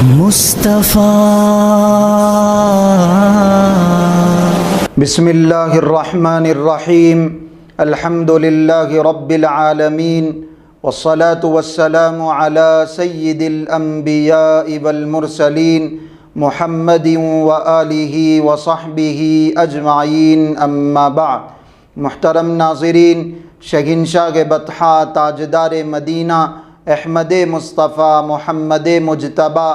مصطفیٰ۔ بسم اللہ الرحمن الرحیم، الحمد للہ رب العالمین، والصلاة والسلام علی سید الانبیاء والمرسلین، محمد وآلہ وصحبہ اجمعین، اما بعد۔ محترم ناظرین، شہنشاہ بطحا، تاجدار مدینہ، احمد مصطفیٰ، محمد مجتبیٰ،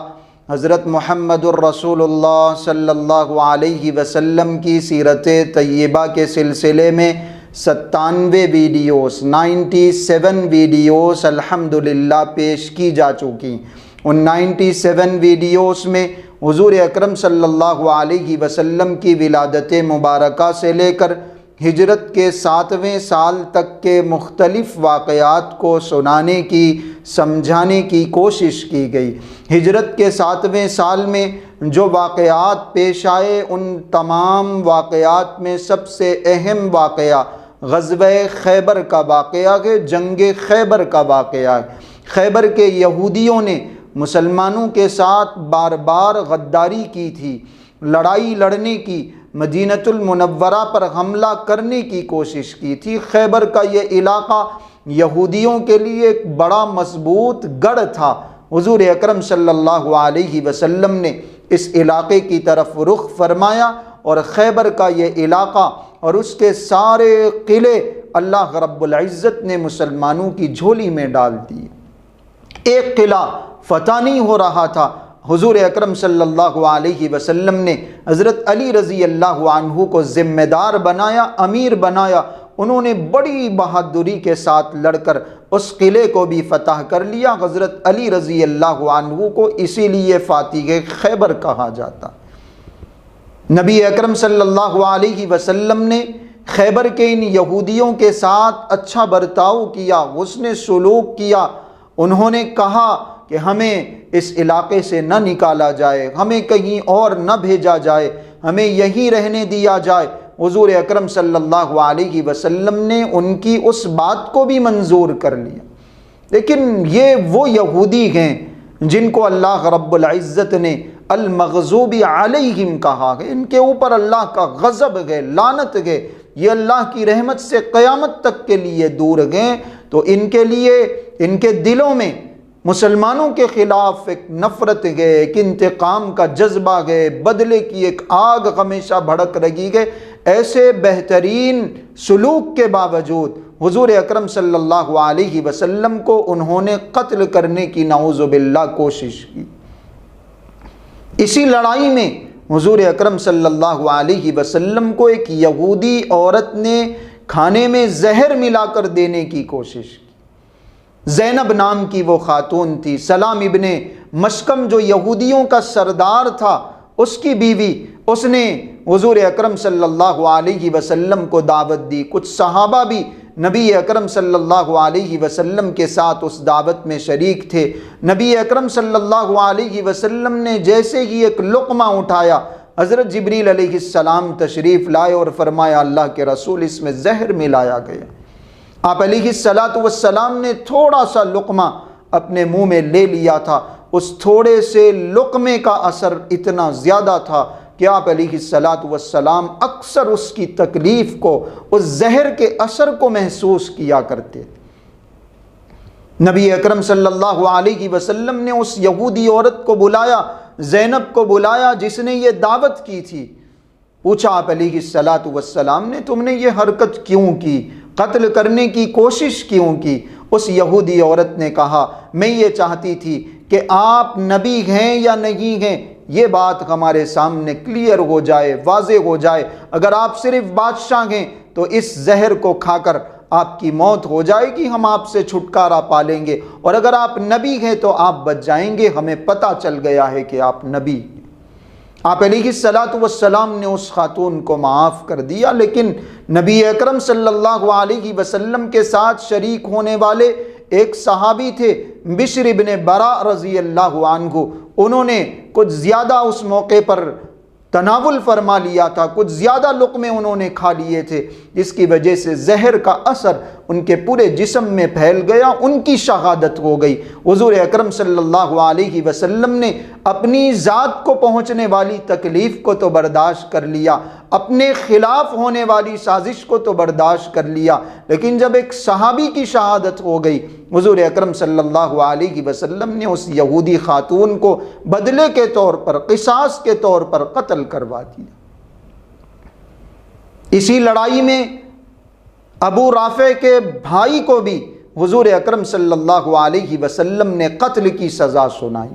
حضرت محمد الرسول اللہ صلی اللہ علیہ وسلم کی سیرت طیبہ کے سلسلے میں 97 ویڈیوز 97 ویڈیوز الحمدللہ پیش کی جا چکی۔ ان 97 ویڈیوز میں حضور اکرم صلی اللہ علیہ وسلم کی ولادت مبارکہ سے لے کر ہجرت کے 7ویں سال تک کے مختلف واقعات کو سنانے کی، سمجھانے کی کوشش کی گئی۔ ہجرت کے 7ویں سال میں جو واقعات پیش آئے، ان تمام واقعات میں سب سے اہم واقعہ غزوہ خیبر کا واقعہ ہے، جنگ خیبر کا واقعہ ہے۔ خیبر کے یہودیوں نے مسلمانوں کے ساتھ بار بار غداری کی تھی، لڑائی لڑنے کی، مدینہ المنورہ پر حملہ کرنے کی کوشش کی تھی۔ خیبر کا یہ علاقہ یہودیوں کے لیے ایک بڑا مضبوط گڑھ تھا۔ حضور اکرم صلی اللہ علیہ وسلم نے اس علاقے کی طرف رخ فرمایا اور خیبر کا یہ علاقہ اور اس کے سارے قلعے اللہ رب العزت نے مسلمانوں کی جھولی میں ڈال دیے۔ ایک قلعہ فتح نہیں ہو رہا تھا۔ حضور اکرم صلی اللہ علیہ وسلم نے حضرت علی رضی اللہ عنہ کو ذمہ دار بنایا، امیر بنایا۔ انہوں نے بڑی بہادری کے ساتھ لڑ کر اس قلعے کو بھی فتح کر لیا۔ حضرت علی رضی اللہ عنہ کو اسی لیے فاتح خیبر کہا جاتا۔ نبی اکرم صلی اللہ علیہ وسلم نے خیبر کے ان یہودیوں کے ساتھ اچھا برتاؤ کیا، حسن سلوک کیا۔ انہوں نے کہا کہ ہمیں اس علاقے سے نہ نکالا جائے، ہمیں کہیں اور نہ بھیجا جائے، ہمیں یہیں رہنے دیا جائے۔ حضور اکرم صلی اللہ علیہ وسلم نے ان کی اس بات کو بھی منظور کر لیا۔ لیکن یہ وہ یہودی ہیں جن کو اللہ رب العزت نے المغضوب علیہم کہا ہے، ان کے اوپر اللہ کا غضب ہے، لعنت ہے، یہ اللہ کی رحمت سے قیامت تک کے لیے دور ہیں۔ تو ان کے لیے، ان کے دلوں میں مسلمانوں کے خلاف ایک نفرت ہے، ایک انتقام کا جذبہ ہے، بدلے کی ایک آگ ہمیشہ بھڑک رہی ہے۔ ایسے بہترین سلوک کے باوجود حضور اکرم صلی اللہ علیہ وسلم کو انہوں نے قتل کرنے کی نعوذ باللہ کوشش کی۔ اسی لڑائی میں حضور اکرم صلی اللہ علیہ وسلم کو ایک یہودی عورت نے کھانے میں زہر ملا کر دینے کی کوشش کی۔ زینب نام کی وہ خاتون تھی، سلام ابن مشکم جو یہودیوں کا سردار تھا، اس کی بیوی، اس نے حضور اکرم صلی اللہ علیہ وسلم کو دعوت دی۔ کچھ صحابہ بھی نبی اکرم صلی اللہ علیہ وسلم کے ساتھ اس دعوت میں شریک تھے۔ نبی اکرم صلی اللہ علیہ وسلم نے جیسے ہی ایک لقمہ اٹھایا، حضرت جبریل علیہ السلام تشریف لائے اور فرمایا اللہ کے رسول اس میں زہر ملایا گیا۔ آپ علیہ السلام نے تھوڑا سا لقمہ اپنے منہ میں لے لیا تھا۔ اس تھوڑے سے لقمے کا اثر اتنا زیادہ تھا کہ آپ علیہ السلام اکثر اس کی تکلیف کو، اس زہر کے اثر کو محسوس کیا کرتے تھے۔ نبی اکرم صلی اللہ علیہ وسلم نے اس یہودی عورت کو بلایا، زینب کو بلایا جس نے یہ دعوت کی تھی۔ پوچھا آپ علیہ السلام نے تم نے یہ حرکت کیوں کی، قتل کرنے کی کوشش کیوں کی؟ اس یہودی عورت نے کہا میں یہ چاہتی تھی کہ آپ نبی ہیں یا نہیں ہیں یہ بات ہمارے سامنے کلیئر ہو جائے، واضح ہو جائے۔ اگر آپ صرف بادشاہ ہیں تو اس زہر کو کھا کر آپ کی موت ہو جائے گی، ہم آپ سے چھٹکارا پالیں گے، اور اگر آپ نبی ہیں تو آپ بچ جائیں گے، ہمیں پتہ چل گیا ہے کہ آپ نبی ہیں۔ آپ علیہ السلام نے اس خاتون کو معاف کر دیا، لیکن نبی اکرم صلی اللہ علیہ وسلم کے ساتھ شریک ہونے والے ایک صحابی تھے بشر ابن برا رضی اللہ عنہ، انہوں نے کچھ زیادہ اس موقع پر تناول فرما لیا تھا، کچھ زیادہ لقمے انہوں نے کھا لیے تھے، جس کی وجہ سے زہر کا اثر ان کے پورے جسم میں پھیل گیا، ان کی شہادت ہو گئی۔ حضور اکرم صلی اللہ علیہ وسلم نے اپنی ذات کو پہنچنے والی تکلیف کو تو برداشت کر لیا، اپنے خلاف ہونے والی سازش کو تو برداشت کر لیا، لیکن جب ایک صحابی کی شہادت ہو گئی، حضور اکرم صلی اللہ علیہ وسلم نے اس یہودی خاتون کو بدلے کے طور پر، قصاص کے طور پر قتل کروا دیا۔ اسی لڑائی میں ابو رافع کے بھائی کو بھی حضور اکرم صلی اللہ علیہ وسلم نے قتل کی سزا سنائی۔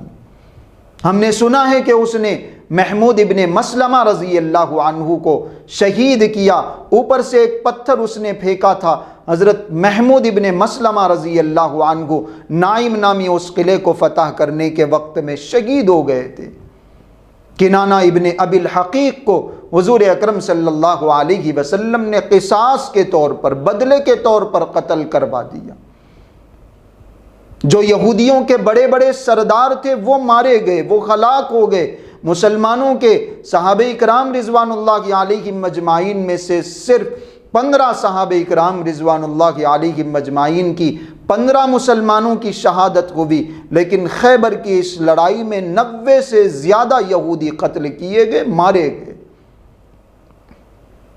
ہم نے سنا ہے کہ اس نے محمود ابن مسلمہ رضی اللہ عنہ کو شہید کیا، اوپر سے ایک پتھر اس نے پھینکا تھا، حضرت محمود ابن مسلمہ رضی اللہ عنہ نائم نامی اس قلعے کو فتح کرنے کے وقت میں شہید ہو گئے تھے۔ کنانہ ابن ابی الحقیق کو حضور اکرم صلی اللہ علیہ وسلم نے قصاص کے طور پر، بدلے کے طور پر قتل کروا دیا۔ جو یہودیوں کے بڑے بڑے سردار تھے وہ مارے گئے، وہ ہلاک ہو گئے۔ مسلمانوں کے صحابہ کرام رضوان اللہ علیہم اجمعین میں سے صرف 15 صحابہ کرام رضوان اللہ علیہم اجمعین کی 15 مسلمانوں کی شہادت ہوئی، لیکن خیبر کی اس لڑائی میں 90 سے زیادہ یہودی قتل کیے گئے، مارے گئے۔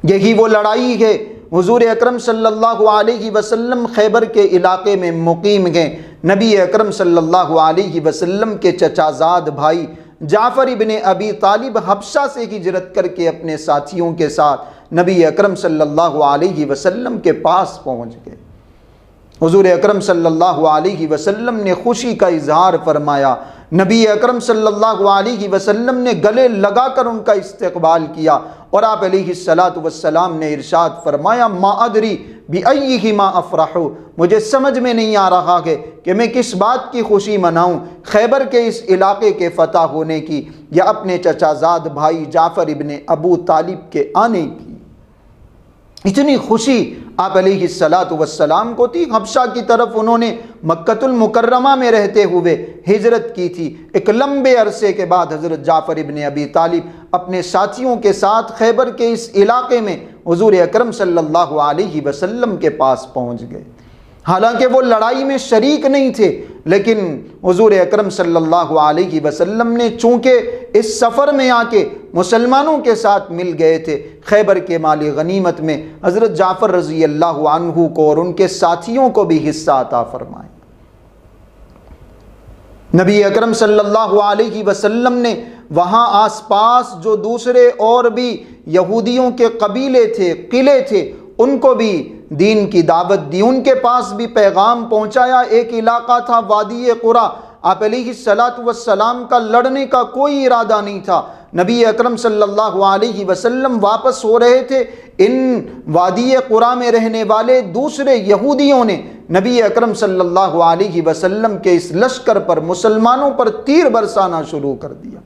یہی وہ لڑائی ہے، حضور اکرم صلی اللہ علیہ وسلم خیبر کے علاقے میں مقیم گئے۔ نبی اکرم صلی اللہ علیہ وسلم کے چچا زاد بھائی جعفر ابن ابی طالب حبشہ سے ہجرت کر کے اپنے ساتھیوں کے ساتھ نبی اکرم صلی اللہ علیہ وسلم کے پاس پہنچ گئے۔ حضور اکرم صلی اللہ علیہ وسلم نے خوشی کا اظہار فرمایا، نبی اکرم صلی اللہ علیہ وسلم نے گلے لگا کر ان کا استقبال کیا، اور آپ علیہ السلام نے ارشاد فرمایا، ما ادری بأیہما افرح، مجھے سمجھ میں نہیں آ رہا ہے کہ میں کس بات کی خوشی مناؤں، خیبر کے اس علاقے کے فتح ہونے کی یا اپنے چچا زاد بھائی جعفر ابن ابو طالب کے آنے کی۔ اتنی خوشی آپ علیہ السلام کو تھی۔ حبشہ کی طرف انہوں نے مکۃ المکرمہ میں رہتے ہوئے ہجرت کی تھی۔ ایک لمبے عرصے کے بعد حضرت جعفر ابن ابی طالب اپنے ساتھیوں کے ساتھ خیبر کے اس علاقے میں حضور اکرم صلی اللہ علیہ وسلم کے پاس پہنچ گئے۔ حالانکہ وہ لڑائی میں شریک نہیں تھے، لیکن حضور اکرم صلی اللہ علیہ وسلم نے چونکہ اس سفر میں آ کے مسلمانوں کے ساتھ مل گئے تھے، خیبر کے مال غنیمت میں حضرت جعفر رضی اللہ عنہ کو اور ان کے ساتھیوں کو بھی حصہ عطا فرمائے۔ نبی اکرم صلی اللہ علیہ وسلم نے وہاں آس پاس جو دوسرے اور بھی یہودیوں کے قبیلے تھے، قلعے تھے، ان کو بھی دین کی دعوت دی، ان کے پاس بھی پیغام پہنچایا۔ ایک علاقہ تھا وادی قرا، آپ علیہ السلام کا لڑنے کا کوئی ارادہ نہیں تھا۔ نبی اکرم صلی اللہ علیہ وسلم واپس ہو رہے تھے، ان وادی قرا میں رہنے والے دوسرے یہودیوں نے نبی اکرم صلی اللہ علیہ وسلم کے اس لشکر پر، مسلمانوں پر تیر برسانا شروع کر دیا۔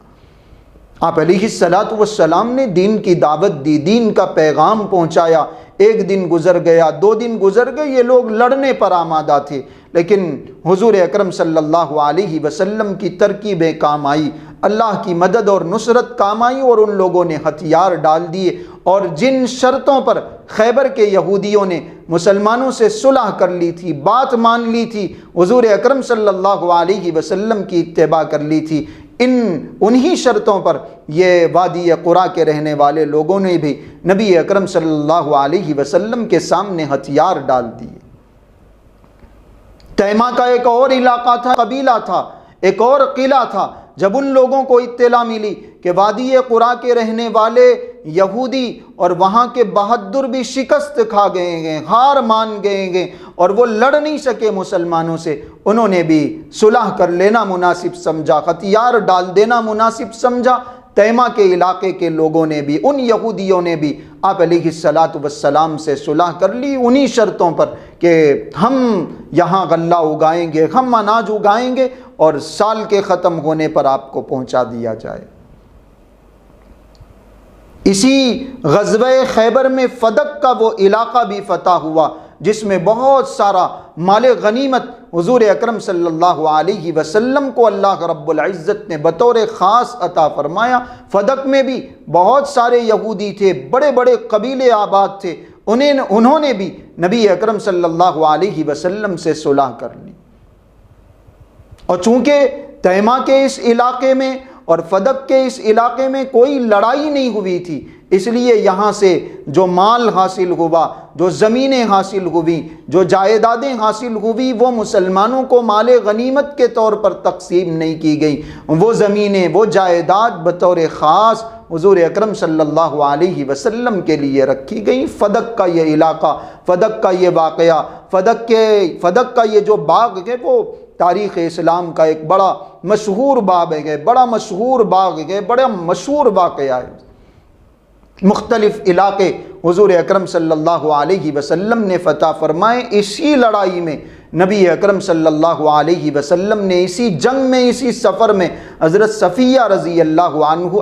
آپ علیہ السلام نے دین کی دعوت دی، دین کا پیغام پہنچایا۔ ایک دن گزر گیا، 2 دن گزر گئے، یہ لوگ لڑنے پر آمادہ تھے، لیکن حضور اکرم صلی اللہ علیہ وسلم کی ترکیبیں کام آئی، اللہ کی مدد اور نصرت کام آئی، اور ان لوگوں نے ہتھیار ڈال دیے، اور جن شرطوں پر خیبر کے یہودیوں نے مسلمانوں سے صلح کر لی تھی، بات مان لی تھی، حضور اکرم صلی اللہ علیہ وسلم کی اتباع کر لی تھی، انہی شرطوں پر یہ وادی قرا کے رہنے والے لوگوں نے بھی نبی اکرم صلی اللہ علیہ وسلم کے سامنے ہتھیار ڈال دیے۔ تیمہ کا ایک اور علاقہ تھا، قبیلہ تھا، ایک اور قلعہ تھا۔ جب ان لوگوں کو اطلاع ملی کہ وادی قرا کے رہنے والے یہودی اور وہاں کے بہادر بھی شکست کھا گئے ہیں، ہار مان گئے ہیں، اور وہ لڑ نہیں سکے مسلمانوں سے، انہوں نے بھی صلح کر لینا مناسب سمجھا، ہتھیار ڈال دینا مناسب سمجھا۔ تیمہ کے علاقے کے لوگوں نے بھی، ان یہودیوں نے بھی آپ علیہ السلام سے صلح کر لی، انہی شرطوں پر کہ ہم یہاں غلہ اگائیں گے، ہم اناج اگائیں گے، اور سال کے ختم ہونے پر آپ کو پہنچا دیا جائے۔ اسی غزوہ خیبر میں فدق کا وہ علاقہ بھی فتح ہوا جس میں بہت سارا مال غنیمت حضور اکرم صلی اللہ علیہ وسلم کو اللہ رب العزت نے بطور خاص عطا فرمایا۔ فدق میں بھی بہت سارے یہودی تھے، بڑے بڑے قبیلے آباد تھے، انہوں نے بھی نبی اکرم صلی اللہ علیہ وسلم سے صلح کر لی۔ اور چونکہ تیمہ کے اس علاقے میں اور فدق کے اس علاقے میں کوئی لڑائی نہیں ہوئی تھی، اس لیے یہاں سے جو مال حاصل ہوا، جو زمینیں حاصل ہوئی، جو جائیدادیں حاصل ہوئی، وہ مسلمانوں کو مال غنیمت کے طور پر تقسیم نہیں کی گئی۔ وہ زمینیں، وہ جائیداد بطور خاص حضور اکرم صلی اللہ علیہ وسلم کے لیے رکھی گئی۔ فدق کا یہ علاقہ، فدق کا یہ واقعہ، فدق کا یہ جو باغ ہے وہ تاریخ اسلام کا ایک بڑا مشہور باب ہے، بڑا مشہور باغ ہے، بڑا مشہور واقعہ ہے۔ مختلف علاقے حضور اکرم صلی اللہ علیہ وسلم نے فتح فرمائے۔ اسی لڑائی میں نبی اکرم صلی اللہ علیہ وسلم نے اسی جنگ میں، اسی سفر میں حضرت صفیہ رضی اللہ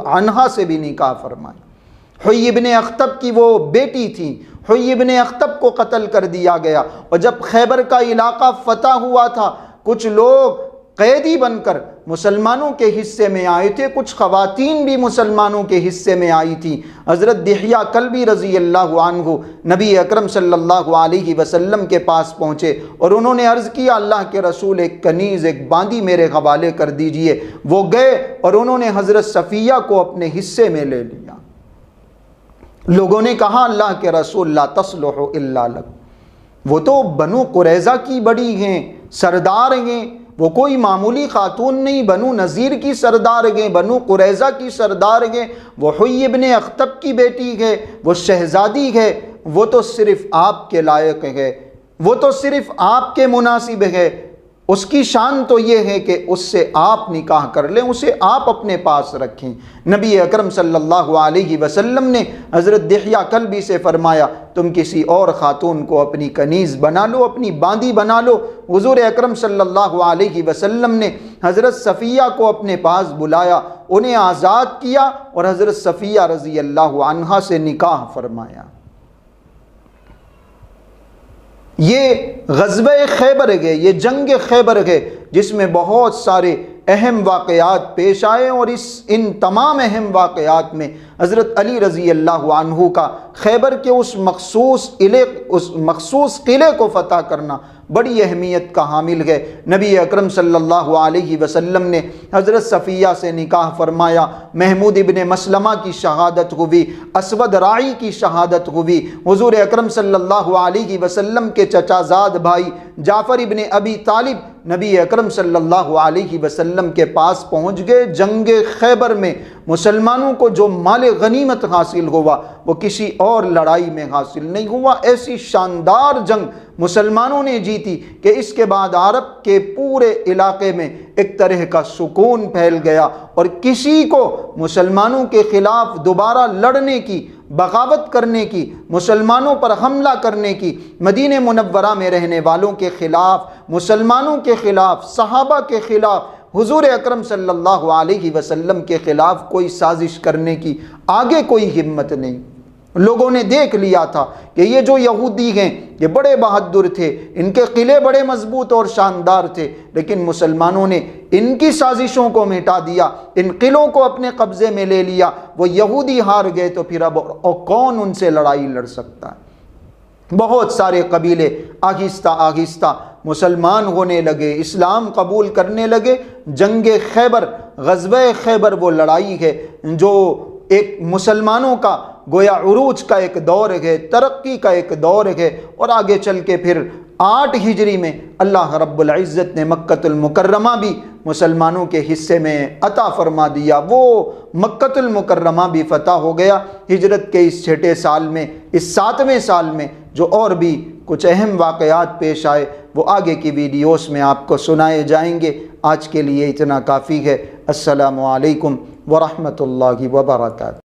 عنہا سے بھی نکاح فرمایا۔ حیی ابن اخطب کی وہ بیٹی تھی، حیی ابن اخطب کو قتل کر دیا گیا۔ اور جب خیبر کا علاقہ فتح ہوا تھا، کچھ لوگ قیدی بن کر مسلمانوں کے حصے میں آئے تھے، کچھ خواتین بھی مسلمانوں کے حصے میں آئی تھی۔ حضرت دحیہ کلبی رضی اللہ عنہ نبی اکرم صلی اللہ علیہ وسلم کے پاس پہنچے اور انہوں نے عرض کیا، اللہ کے رسول ایک کنیز، ایک باندی میرے حوالے کر دیجئے۔ وہ گئے اور انہوں نے حضرت صفیہ کو اپنے حصے میں لے لیا۔ لوگوں نے کہا، اللہ کے رسول لا تصلح الا لک، وہ تو بنو قریظہ کی بڑی ہیں، سردار ہیں، وہ کوئی معمولی خاتون نہیں، بنو نذیر کی سردار ہیں، بنو قریظہ کی سردار ہیں، وہ حیی ابن اخطب کی بیٹی ہے، وہ شہزادی ہے، وہ تو صرف آپ کے لائق ہے، وہ تو صرف آپ کے مناسب ہے، اس کی شان تو یہ ہے کہ اس سے آپ نکاح کر لیں، اسے آپ اپنے پاس رکھیں۔ نبی اکرم صلی اللہ علیہ وسلم نے حضرت دحیہ کلبی سے فرمایا، تم کسی اور خاتون کو اپنی کنیز بنا لو، اپنی باندی بنا لو۔ حضور اکرم صلی اللہ علیہ وسلم نے حضرت صفیہ کو اپنے پاس بلایا، انہیں آزاد کیا اور حضرت صفیہ رضی اللہ عنہا سے نکاح فرمایا۔ یہ غزوہ خیبر ہے، یہ جنگ خیبر ہے، جس میں بہت سارے اہم واقعات پیش آئے، اور ان تمام اہم واقعات میں حضرت علی رضی اللہ عنہ کا خیبر کے اس مخصوص قلعے کو فتح کرنا بڑی اہمیت کا حامل ہے۔ نبی اکرم صلی اللہ علیہ وسلم نے حضرت صفیہ سے نکاح فرمایا، محمود ابن مسلمہ کی شہادت ہوئی، اسود راعی کی شہادت ہوئی۔ حضور اکرم صلی اللہ علیہ وسلم کے چچا زاد بھائی جعفر ابن ابی طالب نبی اکرم صلی اللہ علیہ وسلم کے پاس پہنچ گئے۔ جنگ خیبر میں مسلمانوں کو جو مال غنیمت حاصل ہوا وہ کسی اور لڑائی میں حاصل نہیں ہوا۔ ایسی شاندار جنگ مسلمانوں نے جیتی کہ اس کے بعد عرب کے پورے علاقے میں ایک طرح کا سکون پھیل گیا، اور کسی کو مسلمانوں کے خلاف دوبارہ لڑنے کی، بغاوت کرنے کی، مسلمانوں پر حملہ کرنے کی، مدینہ منورہ میں رہنے والوں کے خلاف، مسلمانوں کے خلاف، صحابہ کے خلاف، حضور اکرم صلی اللہ علیہ وسلم کے خلاف کوئی سازش کرنے کی آگے کوئی ہمت نہیں۔ لوگوں نے دیکھ لیا تھا کہ یہ جو یہودی ہیں یہ بڑے بہادر تھے، ان کے قلعے بڑے مضبوط اور شاندار تھے، لیکن مسلمانوں نے ان کی سازشوں کو مٹا دیا، ان قلعوں کو اپنے قبضے میں لے لیا۔ وہ یہودی ہار گئے تو پھر اب کون ان سے لڑائی لڑ سکتا ہے؟ بہت سارے قبیلے آہستہ آہستہ مسلمان ہونے لگے، اسلام قبول کرنے لگے۔ جنگ خیبر، غزوہ خیبر وہ لڑائی ہے جو ایک مسلمانوں کا گویا عروج کا ایک دور ہے، ترقی کا ایک دور ہے، اور آگے چل کے پھر 8 ہجری میں اللہ رب العزت نے مکۃ المکرمہ بھی مسلمانوں کے حصے میں عطا فرما دیا۔ وہ مکۃ المکرمہ بھی فتح ہو گیا ہجرت کے اس 6 سال میں۔ اس 7ویں سال میں جو اور بھی کچھ اہم واقعات پیش آئے وہ آگے کی ویڈیوز میں آپ کو سنائے جائیں گے۔ آج کے لیے اتنا کافی ہے۔ السلام علیکم ورحمۃ اللہ وبرکاتہ۔